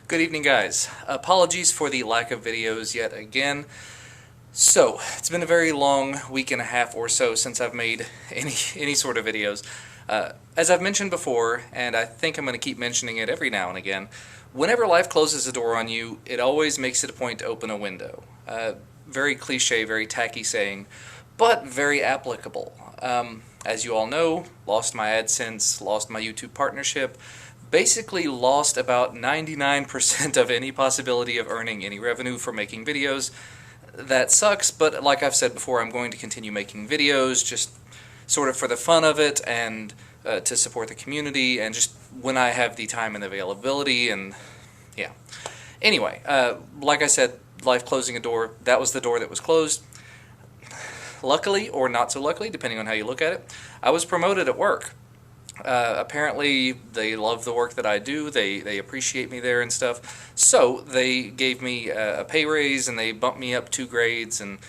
Good evening, guys. Apologies for the lack of videos yet again. So, it's been a very long week and a half or so since I've made any sort of videos. As I've mentioned before, and I think I'm going to keep mentioning it every now and again, whenever life closes a door on you, it always makes it a point to open a window. Very cliche, very tacky saying, but very applicable. As you all know, lost my AdSense, lost my YouTube partnership, basically lost about 99% of any possibility of earning any revenue from making videos. That sucks, but like I've said before, I'm going to continue making videos just sort of for the fun of it and to support the community and just when I have the time and availability and yeah. Anyway, like I said, life closing a door, that was the door that was closed. Luckily, or not so luckily, depending on how you look at it, I was promoted at work. Apparently they love the work that I do, they appreciate me there and stuff, so they gave me a pay raise and they bumped me up 2 grades, and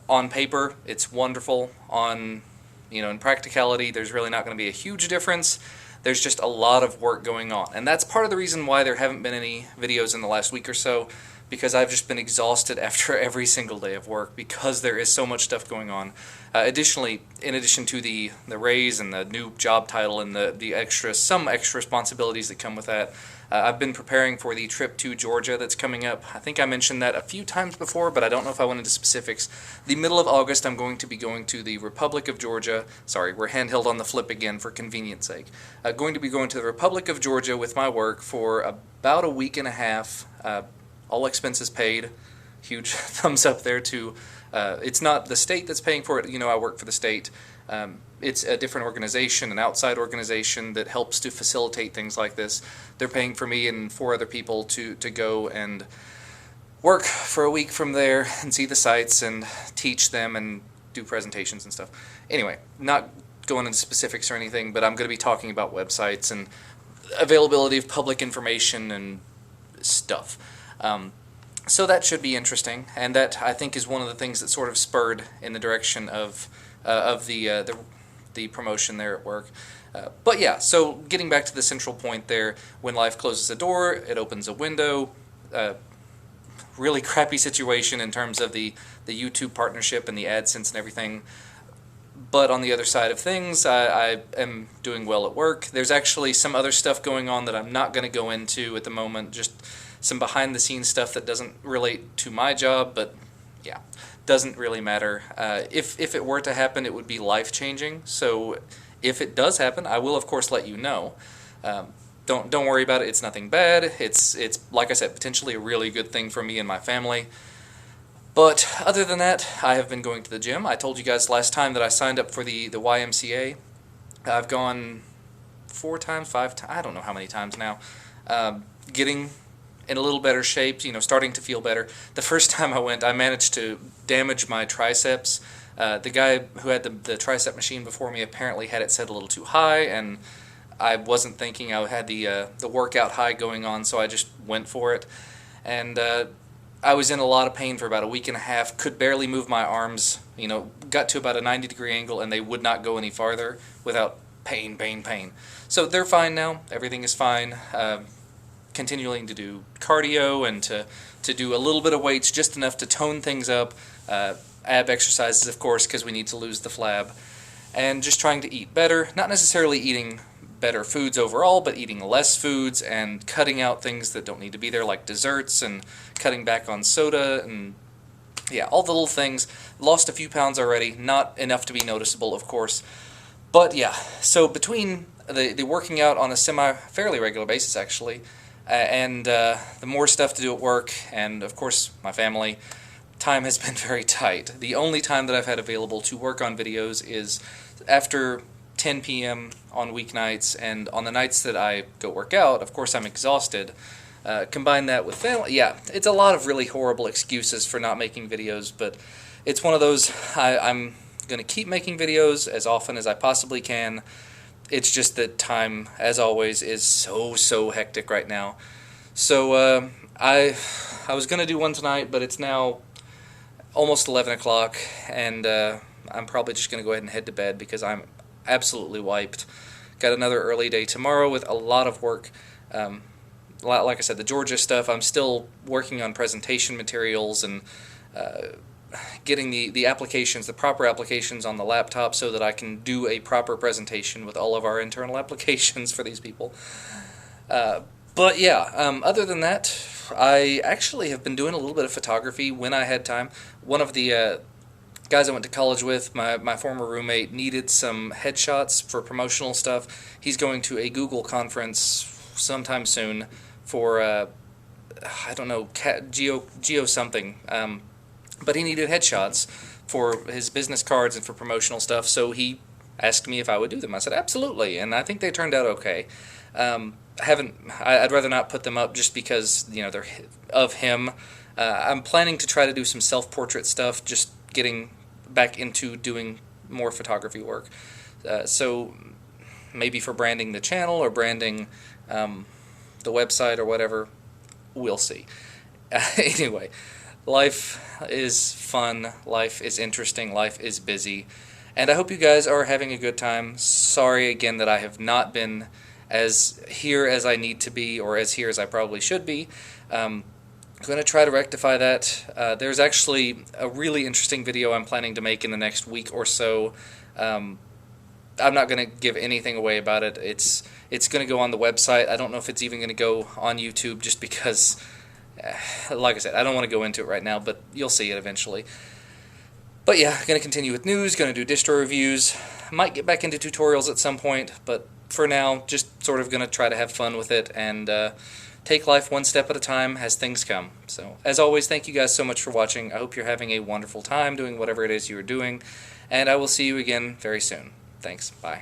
on paper it's wonderful. In practicality there's really not going to be a huge difference. There's just a lot of work going on, and that's part of the reason why there haven't been any videos in the last week or so, because I've just been exhausted after every single day of work because there is so much stuff going on. Additionally, in addition to the raise and the new job title and some extra responsibilities that come with that, I've been preparing for the trip to Georgia that's coming up. I think I mentioned that a few times before, but I don't know if I went into specifics. The middle of August, I'm going to be going to the Republic of Georgia. Sorry, we're handheld on the flip again for convenience sake. Going to be going to the Republic of Georgia with my work for about a week and a half. All expenses paid. Huge thumbs up there too. It's not the state that's paying for it. I work for the state. It's a different organization, an outside organization that helps to facilitate things like this. They're paying for me and 4 other people to go and work for a week from there and see the sites and teach them and do presentations and stuff. Anyway, not going into specifics or anything, but I'm going to be talking about websites and availability of public information and stuff. So that should be interesting, and that I think is one of the things that sort of spurred in the direction of the promotion there at work. But yeah, so getting back to the central point there, when life closes a door, it opens a window. Really crappy situation in terms of the YouTube partnership and the AdSense and everything. But on the other side of things, I am doing well at work. There's actually some other stuff going on that I'm not going to go into at the moment, just some behind-the-scenes stuff that doesn't relate to my job, but yeah, doesn't really matter. If it were to happen, it would be life-changing, so if it does happen, I will of course let you know. Don't worry about it, it's nothing bad. It's like I said, potentially a really good thing for me and my family. But other than that, I have been going to the gym. I told you guys last time that I signed up for the YMCA. I've gone 4 times, 5 times, I don't know how many times now. Getting in a little better shape, starting to feel better. The first time I went, I managed to damage my triceps. The guy who had the tricep machine before me apparently had it set a little too high, and I wasn't thinking. I had the workout high going on, so I just went for it. And I was in a lot of pain for about a week and a half, could barely move my arms, got to about a 90-degree angle, and they would not go any farther without pain. So they're fine now. Everything is fine. Continuing to do cardio and to do a little bit of weights, just enough to tone things up. Ab exercises, of course, because we need to lose the flab. And just trying to eat better. Not necessarily eating better foods overall, but eating less foods and cutting out things that don't need to be there, like desserts, and cutting back on soda, and yeah, all the little things. Lost a few pounds already, not enough to be noticeable, of course. But yeah, so between the working out on a fairly regular basis, actually, and the more stuff to do at work, and of course my family, time has been very tight. The only time that I've had available to work on videos is after 10 p.m. on weeknights, and on the nights that I go work out, of course I'm exhausted. Combine that with family, yeah, it's a lot of really horrible excuses for not making videos, but it's one of those. I'm going to keep making videos as often as I possibly can. It's just that time, as always, is so hectic right now. So I was going to do one tonight, but it's now almost 11 o'clock, and I'm probably just going to go ahead and head to bed because I'm absolutely wiped. Got another early day tomorrow with a lot of work. like I said, the Georgia stuff, I'm still working on presentation materials and getting the applications, the proper applications on the laptop so that I can do a proper presentation with all of our internal applications for these people. But yeah, other than that, I actually have been doing a little bit of photography when I had time. One of the guys I went to college with, my former roommate, needed some headshots for promotional stuff. He's going to a Google conference sometime soon for, I don't know, Geo something. But he needed headshots for his business cards and for promotional stuff, so he asked me if I would do them. I said absolutely, and I think they turned out okay. I'd rather not put them up just because, you know, they're of him. I'm planning to try to do some self-portrait stuff, just getting back into doing more photography work. So maybe for branding the channel or branding the website or whatever, we'll see. Anyway, life is fun, life is interesting, life is busy, and I hope you guys are having a good time. Sorry again that I have not been as here as I need to be, or as here as I probably should be. I'm going to try to rectify that. There's actually a really interesting video I'm planning to make in the next week or so. I'm not going to give anything away about it. It's going to go on the website. I don't know if it's even going to go on YouTube, just because, like I said, I don't want to go into it right now, but you'll see it eventually. But yeah, going to continue with news, going to do distro reviews. Might get back into tutorials at some point, but for now, just sort of going to try to have fun with it and take life one step at a time as things come. So, as always, thank you guys so much for watching. I hope you're having a wonderful time doing whatever it is you are doing, and I will see you again very soon. Thanks. Bye.